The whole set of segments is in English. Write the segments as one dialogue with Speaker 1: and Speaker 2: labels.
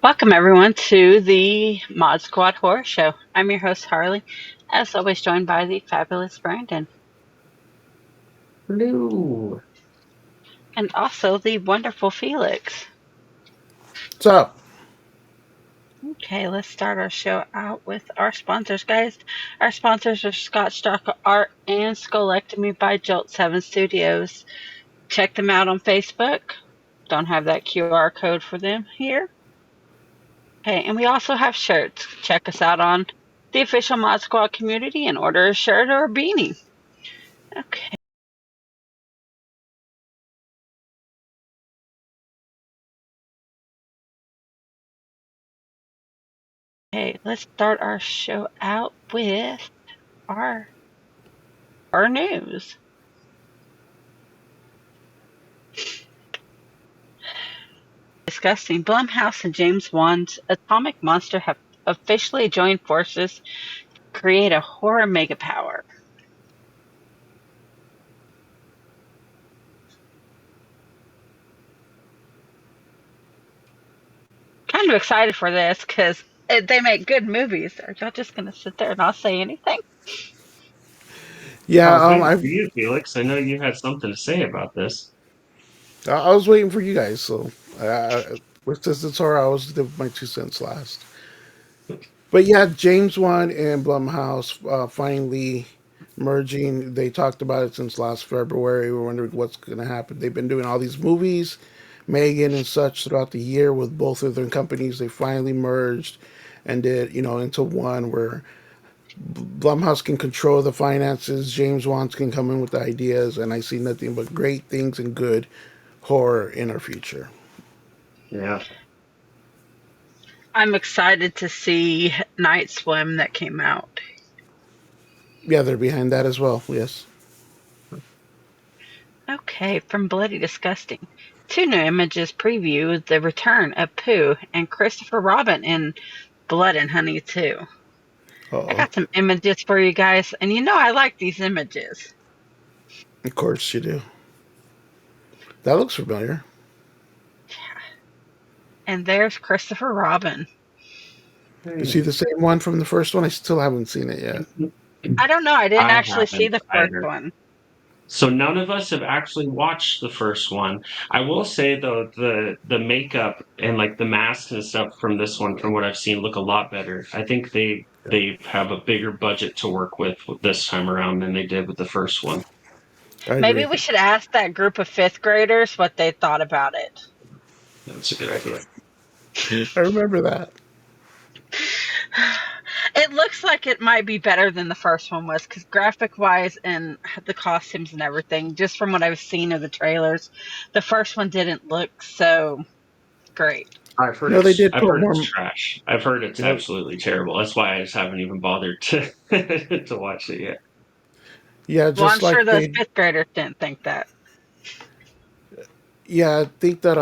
Speaker 1: Welcome, everyone, to the Mod Squad Horror Show. I'm your host, Harley, as always, joined by the fabulous Brandon.
Speaker 2: Hello.
Speaker 1: And also the wonderful Felix.
Speaker 3: What's up?
Speaker 1: Okay, let's start our show out with our sponsors, guys. Our sponsors are Straka Art and Skullectomy by Jolt 7 Studios. Check them out on Facebook. Don't have that QR code for them here. Okay, and we also have shirts. Check us out on the official Mod Squad community and order a shirt or a beanie. Okay. Okay, let's start our show out with our news. Discussing Blumhouse and James Wan's Atomic Monster have officially joined forces to create a horror megapower. Kind of excited for this because they make good movies. Are y'all just going to sit there and not say anything?
Speaker 2: I
Speaker 3: Yeah,
Speaker 2: was waiting
Speaker 3: I
Speaker 2: for you, Felix. I know you had something to say about this.
Speaker 3: I was waiting for you guys. So, with this horror, I was give my 2 cents last. But yeah, James Wan and Blumhouse finally merging. They talked about it since last February. We're wondering what's going to happen. They've been doing all these movies, Megan and such, throughout the year with both of their companies. They finally merged and did into one where Blumhouse can control the finances. James Wan can come in with the ideas, and I see nothing but great things and good horror in our future.
Speaker 2: Yeah.
Speaker 1: I'm excited to see Night Swim that came out.
Speaker 3: Yeah, they're behind that as well. Yes.
Speaker 1: Okay, from Bloody Disgusting. Two new images preview the return of Pooh and Christopher Robin in Blood and Honey 2. I
Speaker 3: Oh,
Speaker 1: got some images for you guys, and I like these images.
Speaker 3: of course you do. That looks familiar.
Speaker 1: And there's Christopher Robin.
Speaker 3: Is he the same one from the first one? I still haven't seen it yet.
Speaker 1: I don't know. I didn't
Speaker 2: I
Speaker 1: actually see
Speaker 2: haven't
Speaker 1: the first
Speaker 2: either.
Speaker 1: one.
Speaker 2: So none of us have actually watched the first one. I will say though, the makeup and like the masks and stuff from this one, from what I've seen, look a lot better. I think they have a bigger budget to work with this time around than they did with the first one.
Speaker 3: I
Speaker 1: Maybe
Speaker 3: agree.
Speaker 1: we should ask that group of fifth graders what they thought about it.
Speaker 2: That's a good idea.
Speaker 3: I remember that.
Speaker 1: It looks like it might be better than the first one was because graphic wise and the costumes and everything, just from what I've seen of the trailers, the first one didn't look so great.
Speaker 3: No, they did
Speaker 2: I've
Speaker 3: put
Speaker 2: heard it's
Speaker 3: more.
Speaker 2: trash. I've heard it's
Speaker 3: Yeah,
Speaker 2: absolutely terrible. That's why I just haven't even bothered to to watch it yet.
Speaker 3: yeah,
Speaker 1: Well, I'm
Speaker 3: just
Speaker 1: sure
Speaker 3: like
Speaker 1: those
Speaker 3: they.
Speaker 1: fifth graders didn't think that.
Speaker 3: Yeah, I think that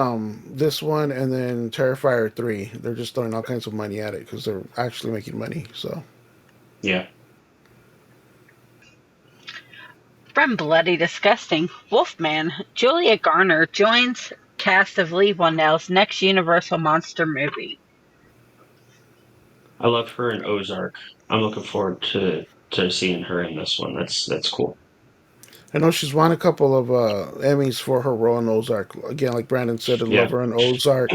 Speaker 3: this one and then Terrifier 3, they're just throwing all kinds of money at it because they're actually making money. So
Speaker 2: Yeah.
Speaker 1: From Bloody Disgusting, Wolfman, Julia Garner joins cast of Lee Whannell's next Universal Monster movie.
Speaker 2: I love her in Ozark. I'm looking forward to seeing her in this one. That's cool.
Speaker 3: I know she's won a couple of Emmys for her role in Ozark. Again, like Brandon said, I love
Speaker 2: Yeah.
Speaker 3: her in Ozark.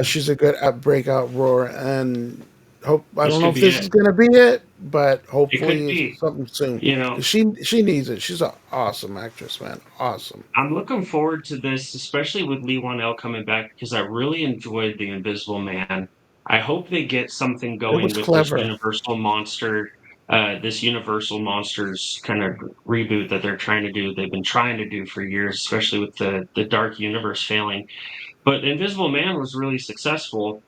Speaker 3: She's a good breakout roar, and hope I
Speaker 2: This
Speaker 3: don't know
Speaker 2: could
Speaker 3: if
Speaker 2: be
Speaker 3: this
Speaker 2: it.
Speaker 3: is gonna be it, but
Speaker 2: It could
Speaker 3: hopefully it's
Speaker 2: be.
Speaker 3: something soon
Speaker 2: You know,
Speaker 3: because she needs it. She's an awesome actress, man. Awesome.
Speaker 2: I'm looking forward to this, especially with Lee Whannell coming back because I really enjoyed The Invisible Man. I hope they get something
Speaker 3: It was
Speaker 2: going with
Speaker 3: clever.
Speaker 2: This Universal Monsters kind of reboot that they're trying to do. They've been trying to do for years, especially with the Dark Universe failing. But Invisible Man was really successful.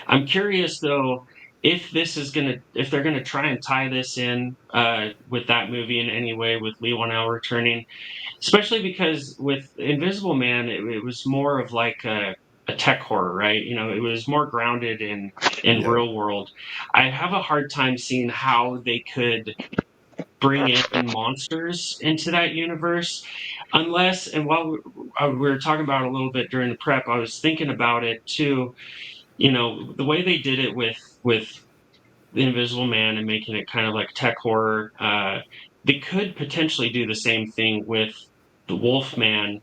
Speaker 2: I'm curious though if they're gonna try and tie this in with that movie in any way with Lee Whannell returning, especially because with Invisible Man it was more of like a tech horror, right? You know, it was more grounded in
Speaker 3: Yeah.
Speaker 2: real world. I have a hard time seeing how they could bring in monsters into that universe unless, and while we were talking about it a little bit during the prep, I was thinking about it too. the way they did it with the Invisible Man and making it kind of like tech horror, they could potentially do the same thing with the Wolfman.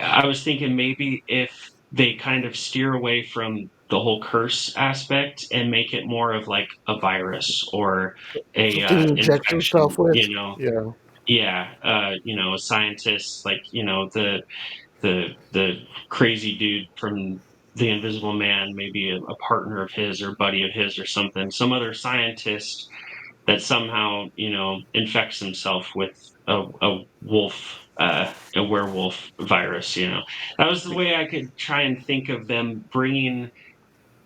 Speaker 2: I was thinking maybe if they kind of steer away from the whole curse aspect and make it more of like a virus or a
Speaker 3: Something he injects
Speaker 2: infection,
Speaker 3: himself with. Yeah.
Speaker 2: yeah, a scientist like the crazy dude from the Invisible Man, maybe a partner of his or buddy of his or something, some other scientist that somehow infects himself with a werewolf virus. That was the way I could try and think of them bringing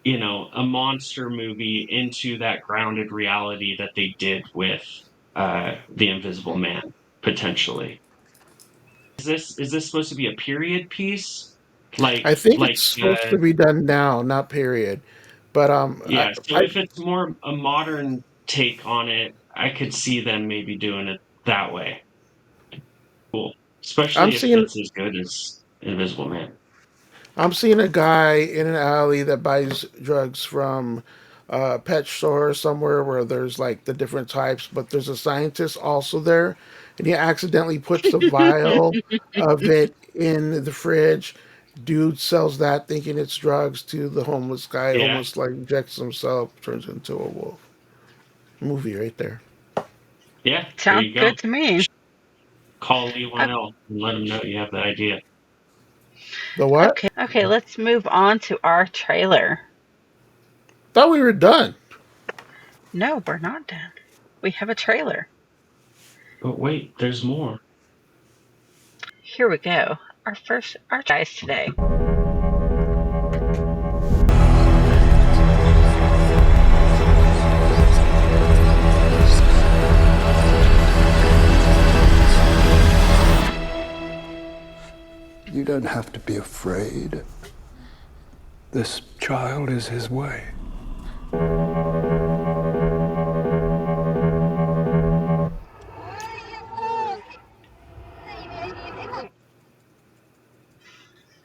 Speaker 2: a monster movie into that grounded reality that they did with the Invisible Man potentially. Is this supposed to be a period piece?
Speaker 3: I think
Speaker 2: Like
Speaker 3: it's supposed to be done now, not period. But
Speaker 2: yeah. So if it's more a modern take on it, I could see them maybe doing it that way. Cool.
Speaker 3: I'm
Speaker 2: Especially if
Speaker 3: seeing
Speaker 2: it's as good as Invisible Man.
Speaker 3: I'm seeing a guy in an alley that buys drugs from a pet store somewhere where there's like the different types, but there's a scientist also there, and he accidentally puts the vial of it in the fridge. Dude sells that thinking it's drugs to the homeless guy,
Speaker 2: Yeah.
Speaker 3: almost like injects himself, turns into a wolf. Movie right there.
Speaker 2: Yeah. There
Speaker 1: Sounds
Speaker 2: you go.
Speaker 1: good to me.
Speaker 2: Call Lee
Speaker 1: O-
Speaker 2: L and let him know you have the idea.
Speaker 3: The what?
Speaker 1: Okay, let's move on to our trailer.
Speaker 3: Thought we were done.
Speaker 1: No, we're not done. We have a trailer.
Speaker 2: But wait, there's more.
Speaker 1: Here we go. Our guys today.
Speaker 4: You don't have to be afraid. This child is his way.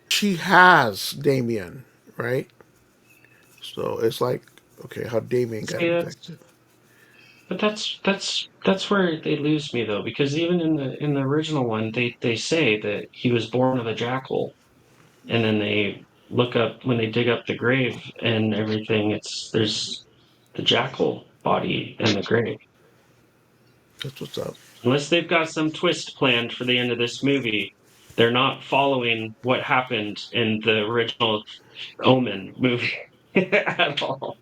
Speaker 3: She has Damien, right? So it's like, okay, how Damien got
Speaker 2: See,
Speaker 3: infected.
Speaker 2: that's where they lose me though, because even in the original one, they say that he was born of a jackal, and then they look up when they dig up the grave and everything. There's the jackal body in the grave.
Speaker 3: That's what's up.
Speaker 2: Unless they've got some twist planned for the end of this movie, they're not following what happened in the original Omen movie at all.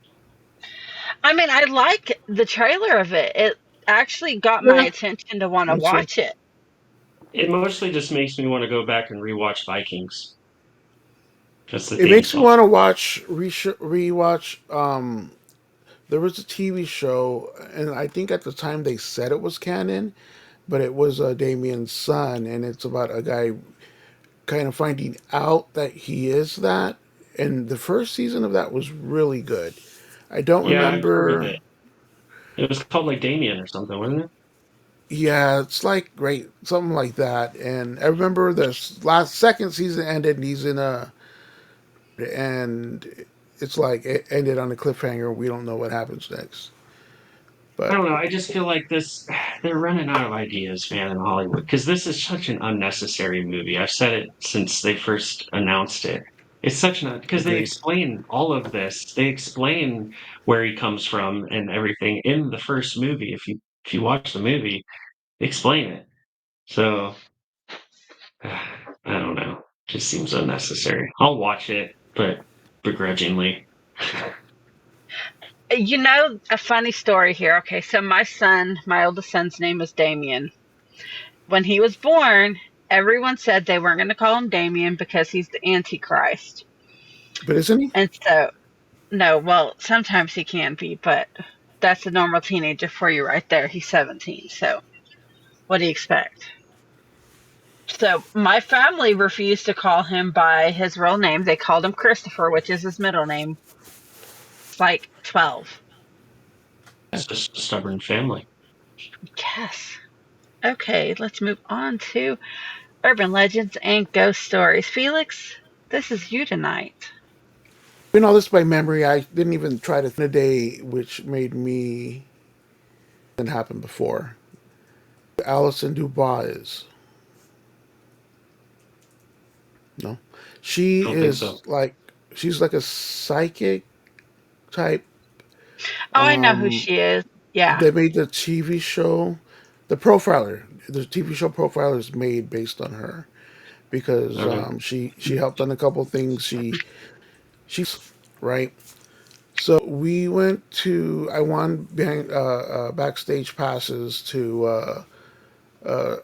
Speaker 1: I mean, I like the trailer of it. It actually got my
Speaker 3: Yeah,
Speaker 1: attention to want to
Speaker 3: me too.
Speaker 1: watch it.
Speaker 2: It mostly just makes me want to go back and rewatch Vikings. Just the
Speaker 3: It
Speaker 2: theme
Speaker 3: makes me
Speaker 2: song.
Speaker 3: want to rewatch. There was a TV show, and I think at the time they said it was canon, but it was Damien's son, and it's about a guy kind of finding out that he is that. And the first season of that was really good. I don't
Speaker 2: Yeah, I heard of
Speaker 3: remember.
Speaker 2: it. It was called like Damien or something, wasn't it?
Speaker 3: Yeah, it's like great, something like that. And I remember last second season ended, and he's in a and it's like it ended on a cliffhanger. We don't know what happens next.
Speaker 2: I
Speaker 3: But
Speaker 2: don't know. I just feel like they're running out of ideas, man, in Hollywood. Because this is such an unnecessary movie. I've said it since they first announced it. It's such an, because they
Speaker 3: agreed.
Speaker 2: explain all of this. They explain where he comes from and everything in the first movie. If you watch the movie, they explain it. So, I don't know. Just seems unnecessary. I'll watch it, but begrudgingly.
Speaker 1: A funny story here. Okay, so my oldest son's name is Damien. When he was born, everyone said they weren't going to call him Damien because he's the Antichrist.
Speaker 3: But isn't he?
Speaker 1: And so, no, well, sometimes he can be, but that's a normal teenager for you right there. He's 17. So, what do you expect? So, my family refused to call him by his real name. They called him Christopher, which is his middle name. It's like 12.
Speaker 2: It's just a stubborn family.
Speaker 1: Yes. Okay, let's move on to urban legends and ghost stories. Felix, this is you tonight.
Speaker 3: doing all this by memory. I didn't even try to think a day, which made me didn't happen before. Alison Dubois is no, she
Speaker 2: I don't think so.
Speaker 3: is like she's like a psychic type.
Speaker 1: Oh, I know who
Speaker 3: Um,
Speaker 1: she is. Yeah.
Speaker 3: they made the TV show, the Profiler. The TV show Profiler is made based on her because
Speaker 2: Okay.
Speaker 3: she helped on a couple things. She's right. So we went to I won behind backstage passes to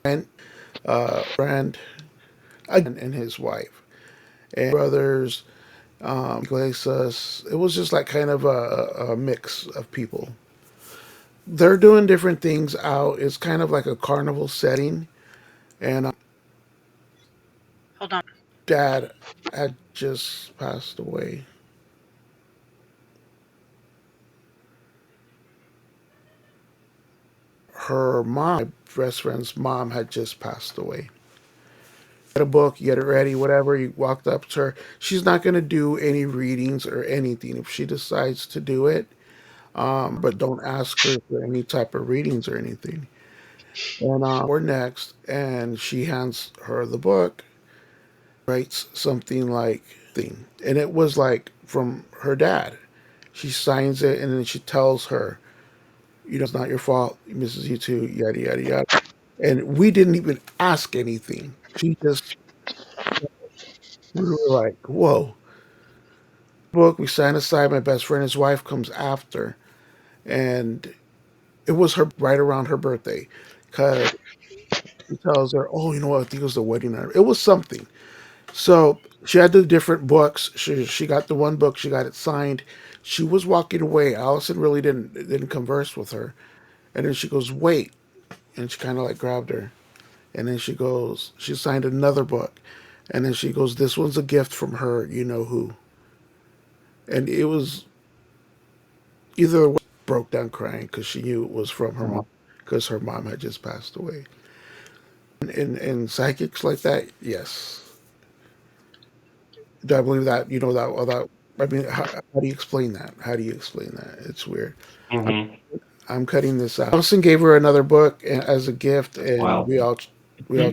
Speaker 3: and friend again and his wife and brothers Iglesias. It was just like kind of a mix of people. They're doing different things out. It's kind of like a carnival setting, and
Speaker 1: Hold on.
Speaker 3: dad had just passed away. Her mom, my best friend's mom, had just passed away. Get a book, get it ready, whatever. You walked up to her. She's not going to do any readings or anything. If she decides to do it, but don't ask her for any type of readings or anything. And we're next, and she hands her the book, writes something like thing, and it was like from her dad. She signs it, and then she tells her, it's not your fault. He misses you too. Yada yada yada. And we didn't even ask anything. She just we were like, whoa. Book we signed aside. My best friend, his wife, comes after, and it was her right around her birthday, because he tells her, "Oh, you know what? I think it was the wedding night. It was something." So she had the different books. She got the one book. She got it signed. She was walking away. Allison really didn't converse with her, and then she goes, "Wait," and she kind of like grabbed her, and then she goes, she signed another book, and then she goes, "This one's a gift from her. You know who?" And it was either way, broke down crying because she knew it was from her mom because her mom had just passed away. And psychics like that, yes. Do I believe that? That. I mean, how do you explain that? How do you explain that? It's weird. I'm,
Speaker 2: Hmm.
Speaker 3: I'm cutting this out. Allison gave her another book as a gift, and
Speaker 2: Wow.
Speaker 3: we all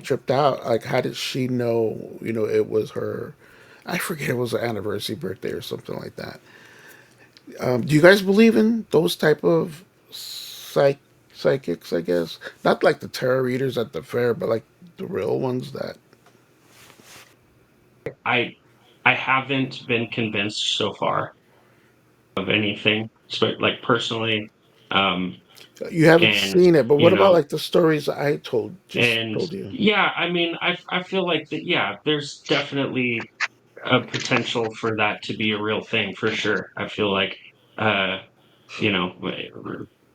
Speaker 3: tripped out. Like, how did she know? It was her. I forget, it was an anniversary, birthday, or something like that. Do you guys believe in those type of psychics? I guess not like the tarot readers at the fair, but like the real ones that
Speaker 2: I I haven't been convinced so far of anything, like personally, um,
Speaker 3: you haven't
Speaker 2: and
Speaker 3: seen it. But
Speaker 2: you
Speaker 3: what about
Speaker 2: know,
Speaker 3: like the stories I just
Speaker 2: and
Speaker 3: told you?
Speaker 2: yeah, I mean, I feel like that. Yeah, there's definitely a potential for that to be a real thing for sure. I feel like, uh, you know,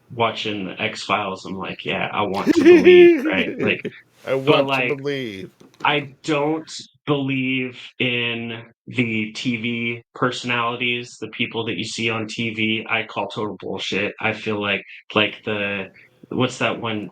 Speaker 2: watching the X Files, I'm like, yeah, I want to believe, right? Like,
Speaker 3: I
Speaker 2: but
Speaker 3: want to
Speaker 2: like
Speaker 3: believe.
Speaker 2: I don't believe in the TV personalities, the people that you see on TV. I call total bullshit. I feel like the what's that one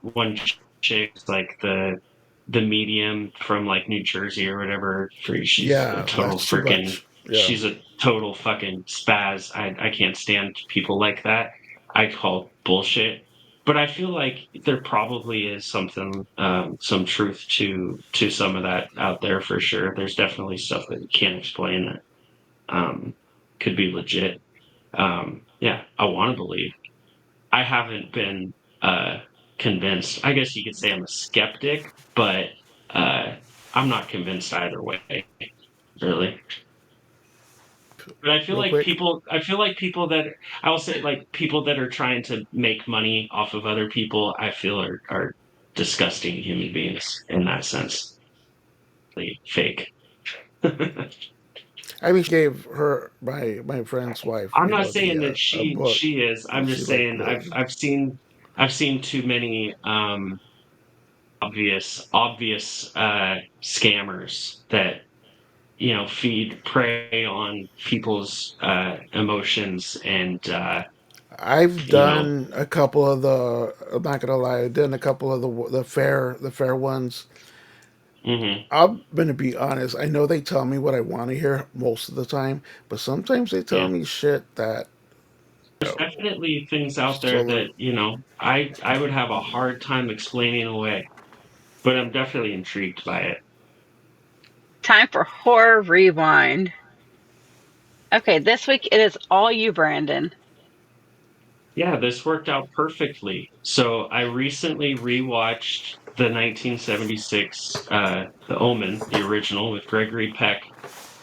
Speaker 2: chick, like the medium from like New Jersey or whatever. She's a
Speaker 3: Yeah,
Speaker 2: total
Speaker 3: that's too
Speaker 2: freaking.
Speaker 3: much. Yeah.
Speaker 2: She's a total fucking spaz. I can't stand people like that. I call bullshit, but I feel like there probably is some truth to some of that out there for sure. There's definitely stuff that you can't explain that could be legit. Yeah, I want to believe. I haven't been uh, convinced. I guess you could say I'm a skeptic, but uh, I'm not convinced either way, really. But I feel
Speaker 3: Real
Speaker 2: like
Speaker 3: quick.
Speaker 2: people. I feel like people that I will say like people that are trying to make money off of other people. I feel are disgusting human beings in that sense. Like, fake.
Speaker 3: I mean, she gave her my friend's wife,
Speaker 2: I'm not
Speaker 3: the
Speaker 2: saying that
Speaker 3: a book.
Speaker 2: she is. I'm
Speaker 3: She
Speaker 2: just
Speaker 3: like
Speaker 2: saying
Speaker 3: really.
Speaker 2: I've seen too many obvious scammers that feed prey on people's emotions and
Speaker 3: I've
Speaker 2: you know
Speaker 3: done a couple of the. I'm not gonna lie. I've done a couple of the fair ones,
Speaker 2: Hmm.
Speaker 3: I'm gonna be honest. I know they tell me what I want to hear most of the time, but sometimes they tell
Speaker 2: Yeah.
Speaker 3: me shit that
Speaker 2: There's definitely things out
Speaker 3: so
Speaker 2: there
Speaker 3: like.
Speaker 2: that, I would have a hard time explaining away, but I'm definitely intrigued by it.
Speaker 1: Time for Horror Rewind. Okay, this week it is all you, Brandon.
Speaker 2: Yeah, this worked out perfectly. So I recently rewatched the 1976 The Omen, the original with Gregory Peck.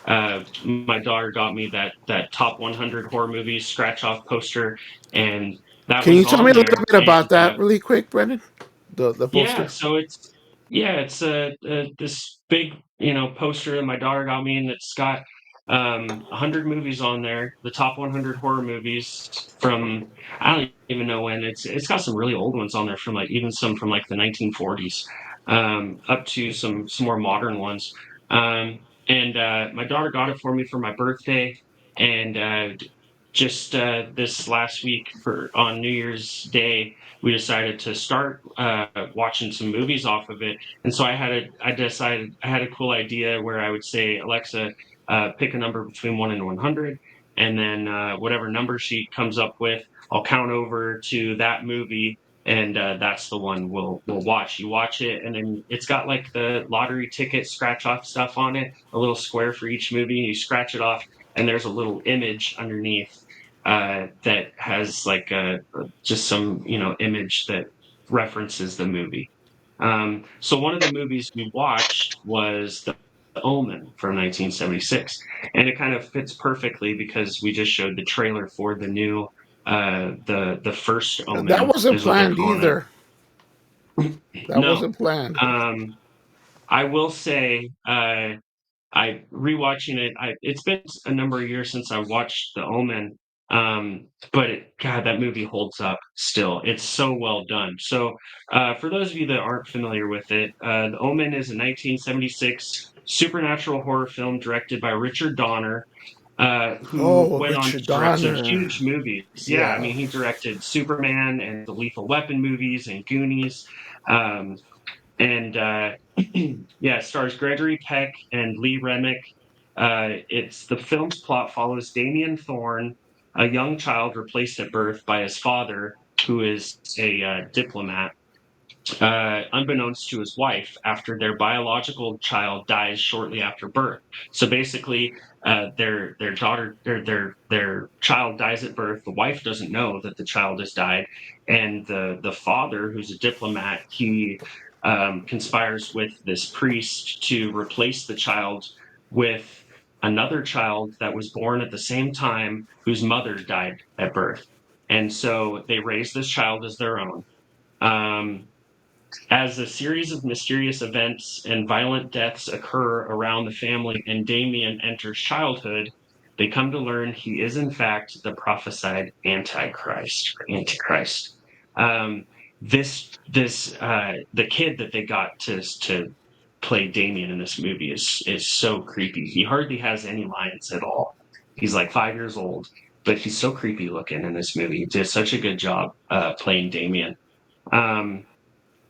Speaker 2: My daughter got me that top 100 horror movies scratch off poster, and that
Speaker 3: Can
Speaker 2: was
Speaker 3: you tell me
Speaker 2: on
Speaker 3: a little
Speaker 2: there.
Speaker 3: bit about
Speaker 2: And
Speaker 3: that really quick, Brendan? The
Speaker 2: yeah,
Speaker 3: poster.
Speaker 2: so it's this big poster that my daughter got me, and it's got 100 movies on there, the top 100 horror movies from I don't even know when. It's got some really old ones on there from like even some from like the 1940s, up to some more modern ones. And my daughter got it for me for my birthday, and just this last week for on New Year's Day we decided to start watching some movies off of it. And so I decided I had a cool idea where I would say, Alexa, pick a number between 1 and 100. And then whatever number she comes up with, I'll count over to that movie. And that's the one we'll watch. You watch it, and then it's got like the lottery ticket scratch off stuff on it, a little square for each movie. You scratch it off, and there's a little image underneath that has like just some image that references the movie. So one of the movies we watched was the Omen from 1976, and it kind of fits perfectly because we just showed the trailer for the new the first
Speaker 3: That
Speaker 2: Omen
Speaker 3: wasn't
Speaker 2: is what they're
Speaker 3: planned
Speaker 2: calling it.
Speaker 3: either. That
Speaker 2: No,
Speaker 3: wasn't planned.
Speaker 2: I will say I rewatching it. It's been a number of years since I watched The Omen, but God, that movie holds up still. It's so well done. So, for those of you that aren't familiar with it, The Omen is a 1976 supernatural horror film directed by Richard Donner, who
Speaker 3: Oh,
Speaker 2: went on to
Speaker 3: Richard
Speaker 2: direct some
Speaker 3: Donner.
Speaker 2: huge movies. Yeah, I
Speaker 3: Yeah.
Speaker 2: mean, he directed Superman and the Lethal Weapon movies and Goonies. Um, and yeah, it stars Gregory Peck and Lee Remick. It's the film's plot follows Damien Thorne, a young child replaced at birth by his father, who is a diplomat, unbeknownst to his wife, after their biological child dies shortly after birth. So basically, their daughter, their child dies at birth. The wife doesn't know that the child has died, and the father, who's a diplomat, he conspires with this priest to replace the child with another child that was born at the same time whose mother died at birth. And so they raise this child as their own. Um, as a series of mysterious events and violent deaths occur around the family and Damien enters childhood, they come to learn he is in fact the prophesied Antichrist. Um, the kid that they got to play Damien in this movie is so creepy. He hardly has any lines at all. He's like 5 years old, but he's so creepy looking in this movie. He did such a good job playing Damien. Um,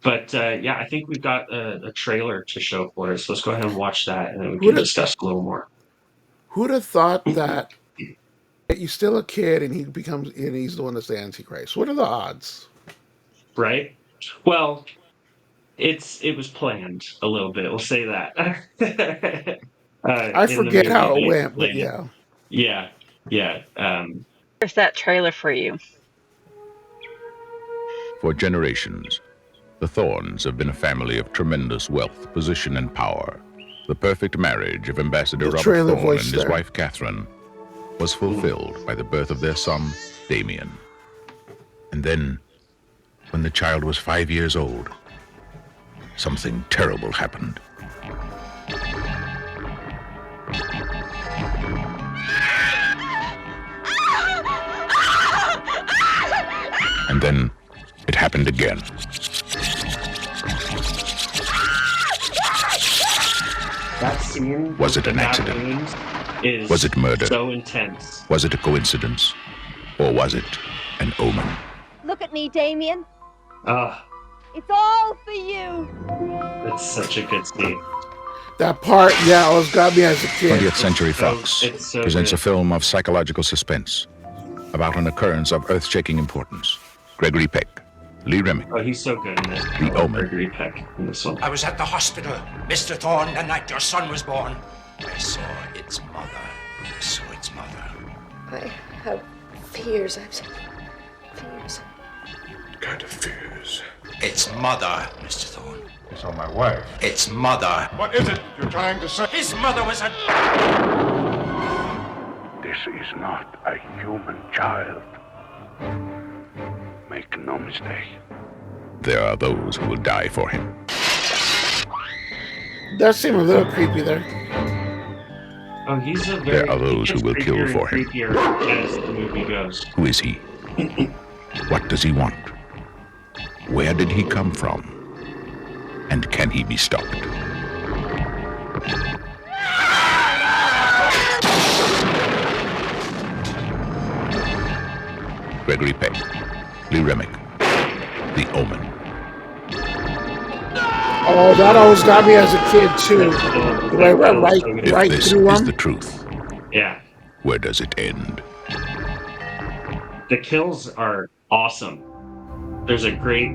Speaker 2: but yeah, I think we've got a trailer to show for it. So let's go ahead and watch that, and then we can
Speaker 3: Who'd have,
Speaker 2: discuss a little more.
Speaker 3: who'd have thought that you're still a kid and he's the one that's the Antichrist? What are the odds?
Speaker 2: Right? Well, it was planned a little bit. We'll say that.
Speaker 3: I
Speaker 2: In the
Speaker 3: forget
Speaker 2: movie,
Speaker 3: how it
Speaker 2: they
Speaker 3: went, but
Speaker 2: explain it.
Speaker 3: yeah.
Speaker 2: Yeah, yeah.
Speaker 1: Here's that trailer for you.
Speaker 5: For generations, the Thorns have been a family of tremendous wealth, position, and power. The perfect marriage of Ambassador
Speaker 3: The
Speaker 5: Robert
Speaker 3: trailer
Speaker 5: Thorne
Speaker 3: voice
Speaker 5: and his
Speaker 3: there.
Speaker 5: wife Catherine was fulfilled by the birth of their son, Damien. And then, when the child was 5 years old, something terrible happened. And then it happened again.
Speaker 2: That scene.
Speaker 5: Was it
Speaker 2: with
Speaker 5: an
Speaker 2: the
Speaker 5: accident?
Speaker 2: baboons is
Speaker 5: Was it murder?
Speaker 2: so intense.
Speaker 5: Was it a coincidence? Or was it an omen?
Speaker 6: Look at me, Damien.
Speaker 2: Uh,
Speaker 6: It's all for you.
Speaker 2: It's such a good scene.
Speaker 3: That part, yeah, always got me as a kid.
Speaker 5: 20th Century
Speaker 2: It's so,
Speaker 5: Fox
Speaker 2: it's so
Speaker 5: presents a
Speaker 2: good.
Speaker 5: film of psychological suspense about an occurrence of earth-shaking importance. Gregory Peck, Lee Remick,
Speaker 2: Oh, he's so good in this.
Speaker 5: The Omen.
Speaker 2: Gregory Peck in this one.
Speaker 7: I was at the hospital, Mr. Thorne, the night your son was born. I saw its mother. I saw its mother.
Speaker 6: I have fears. I have fears.
Speaker 7: What kind of fears? Its mother, Mr. Thorne.
Speaker 8: You saw my wife.
Speaker 7: Its mother.
Speaker 8: What is it you're trying to say?
Speaker 7: His mother was a...
Speaker 9: This is not a human child. Make no mistake.
Speaker 5: There are those who will die for him.
Speaker 3: Does seem a little creepy there.
Speaker 2: Oh, he's a very.
Speaker 5: There are those who will kill
Speaker 2: creepier
Speaker 5: for
Speaker 2: and
Speaker 5: him.
Speaker 2: creepier as the movie goes.
Speaker 5: Who is he? What does he want? Where did he come from? And can he be stopped? Gregory Peck, Lee Remick, The Omen.
Speaker 3: Oh, that always got me as a kid too. Right
Speaker 5: If this
Speaker 3: through
Speaker 5: is
Speaker 3: them.
Speaker 5: the truth,
Speaker 2: Yeah,
Speaker 5: where does it end?
Speaker 2: the kills are awesome. There's a great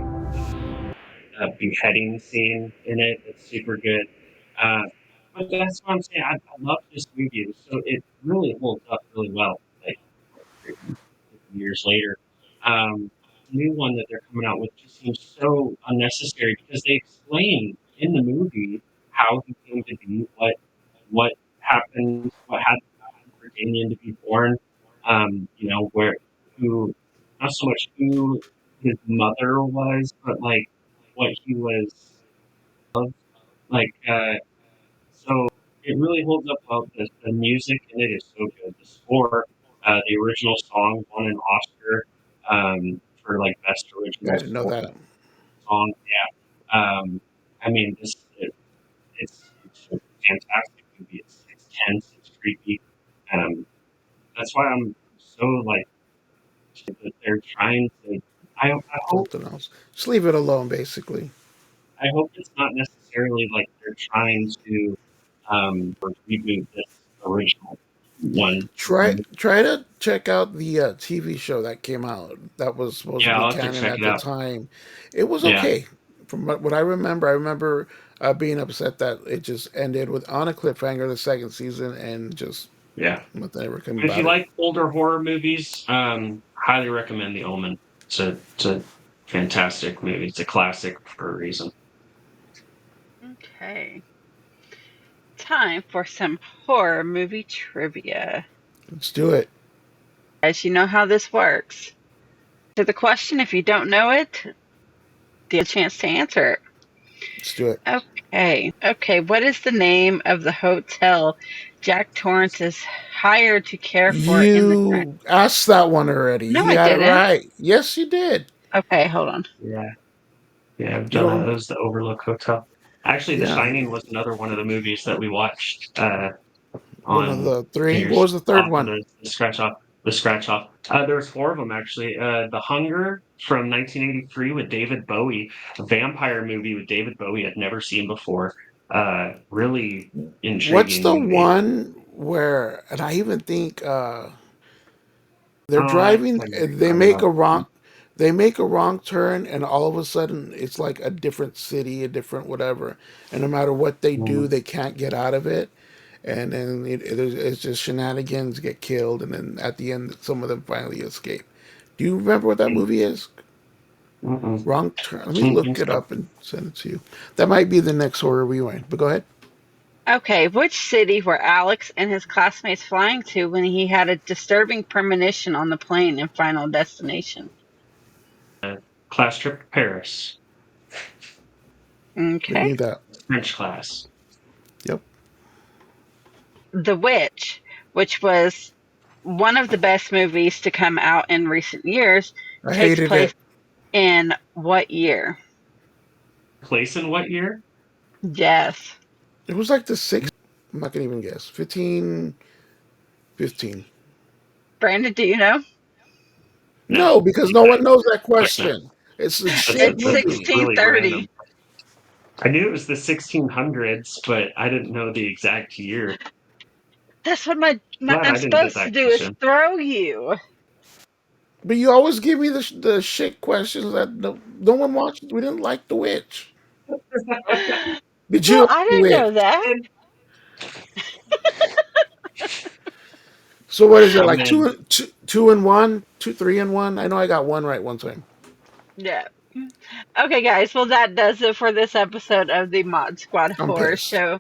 Speaker 2: beheading scene in it. It's super good. But that's what I'm saying. I love this movie. So it really holds up really well. Like years later, the new one that they're coming out with just seems so unnecessary because they explain in the movie how he came to be, what happened, what had to happen for Damien to be born. Who, not so much who his mother was, but like what he was like. So it really holds up well. The music in it is so good. The score, the original song won an Oscar for like best
Speaker 3: I
Speaker 2: original
Speaker 3: didn't know that.
Speaker 2: song. Yeah. I mean, it's a fantastic movie. It's tense. It's creepy. That's why I'm so like that they're trying to. I hope
Speaker 3: Something else. Just leave it alone, basically.
Speaker 2: I hope it's not necessarily like they're trying to reboot this original one.
Speaker 3: Try to check out the TV show that came out. That was supposed to
Speaker 2: Yeah,
Speaker 3: be
Speaker 2: I'll have to
Speaker 3: canon
Speaker 2: check
Speaker 3: at
Speaker 2: it
Speaker 3: the
Speaker 2: out.
Speaker 3: time. It was
Speaker 2: Yeah,
Speaker 3: okay. From what I remember being upset that it just ended with on a cliffhanger the second season and just
Speaker 2: yeah.
Speaker 3: nothing ever came
Speaker 2: But if you
Speaker 3: about it.
Speaker 2: like older horror movies, highly recommend The Omen. It's a fantastic movie. It's a classic for a reason.
Speaker 1: Okay. Time for some horror movie trivia.
Speaker 3: Let's do it.
Speaker 1: Guys, you know how this works. To the question, if you don't know it, the chance to answer it.
Speaker 3: Let's do it.
Speaker 1: Okay. What is the name of the hotel Jack Torrance is hired to care for in the crime?
Speaker 3: You asked that one already.
Speaker 1: No,
Speaker 3: You
Speaker 1: I
Speaker 3: got it
Speaker 1: didn't.
Speaker 3: right. Yes, you did.
Speaker 1: Okay, hold on.
Speaker 2: Yeah, yeah. I've
Speaker 3: You
Speaker 2: done that.
Speaker 3: don't.
Speaker 2: It was the Overlook Hotel. Actually, The
Speaker 3: Yeah.
Speaker 2: Shining was another one of the movies that we watched
Speaker 3: One of
Speaker 2: on
Speaker 3: the
Speaker 2: New
Speaker 3: three. What
Speaker 2: Year's
Speaker 3: was the third
Speaker 2: off of
Speaker 3: one?
Speaker 2: the scratch off. The scratch off. There's four of them actually. The Hunger from 1983 with David Bowie, a vampire movie with David Bowie I'd never seen before. Really
Speaker 3: What's
Speaker 2: intriguing
Speaker 3: the
Speaker 2: movie.
Speaker 3: one where? And I even think they're
Speaker 2: Oh, I
Speaker 3: driving.
Speaker 2: can't remember what you're talking about.
Speaker 3: They make a wrong turn, and all of a sudden, it's like a different city, a different whatever. And no matter what they do,
Speaker 2: Mm,
Speaker 3: they can't get out of it. And then it's just shenanigans, get killed, and then at the end, some of them finally escape. Do you remember what that movie is?
Speaker 2: mm-mm.
Speaker 3: Wrong turn. Let me
Speaker 2: Don't
Speaker 3: look
Speaker 2: think
Speaker 3: it
Speaker 2: so.
Speaker 3: up and send it to you. That might be the next horror rewind. But go ahead.
Speaker 1: Okay, which city were Alex and his classmates flying to when he had a disturbing premonition on the plane in Final Destination?
Speaker 2: Class trip to Paris.
Speaker 3: We
Speaker 1: Okay.
Speaker 3: need that.
Speaker 2: French class.
Speaker 3: Yep.
Speaker 1: The Witch, which was one of the best movies to come out in recent years,
Speaker 3: I
Speaker 1: takes
Speaker 3: hated
Speaker 1: place
Speaker 3: it.
Speaker 1: in what year?
Speaker 2: Place in what year?
Speaker 1: Yes.
Speaker 3: It was like the sixth. I'm not gonna even guess. 15.
Speaker 1: Brandon, do you know?
Speaker 2: No.
Speaker 3: No, because no one knows that question. It's a shit
Speaker 1: It's
Speaker 2: That's
Speaker 3: movie.
Speaker 2: really
Speaker 1: 1630.
Speaker 2: random. I knew it was the 1600s, but I didn't know the exact year.
Speaker 1: That's what my
Speaker 2: Glad
Speaker 1: I'm
Speaker 2: I didn't get
Speaker 1: supposed to
Speaker 2: that
Speaker 1: do is
Speaker 2: question.
Speaker 1: throw you.
Speaker 3: But you always give me the shit questions that no one watched. We didn't like The Witch. Did you
Speaker 1: Well,
Speaker 3: like
Speaker 1: I
Speaker 3: The
Speaker 1: didn't
Speaker 3: Witch?
Speaker 1: know that.
Speaker 2: And
Speaker 3: So what is it
Speaker 2: I'm
Speaker 3: like
Speaker 2: in.
Speaker 3: two and one, 3 and 1? I know I got one right one time.
Speaker 1: Yeah. Okay, guys. Well, that does it for this episode of the Mod Squad
Speaker 3: I'm
Speaker 1: Horror
Speaker 3: pissed.
Speaker 1: Show.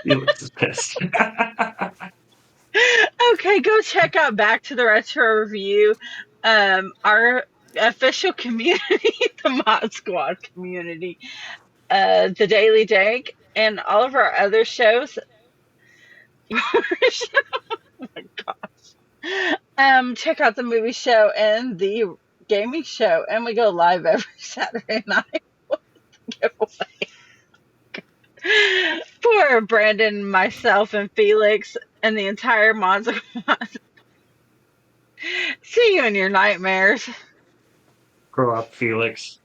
Speaker 2: Felix is pissed.
Speaker 1: Okay, go check out Back to the Retro Review, our official community, the Mod Squad community, the Daily Dank, and all of our other shows. Oh my gosh. Check out the movie show and the gaming show, and we go live every Saturday night. For Brandon, myself, and Felix, and the entire Mod Squad. See you in your nightmares.
Speaker 2: Grow up, Felix.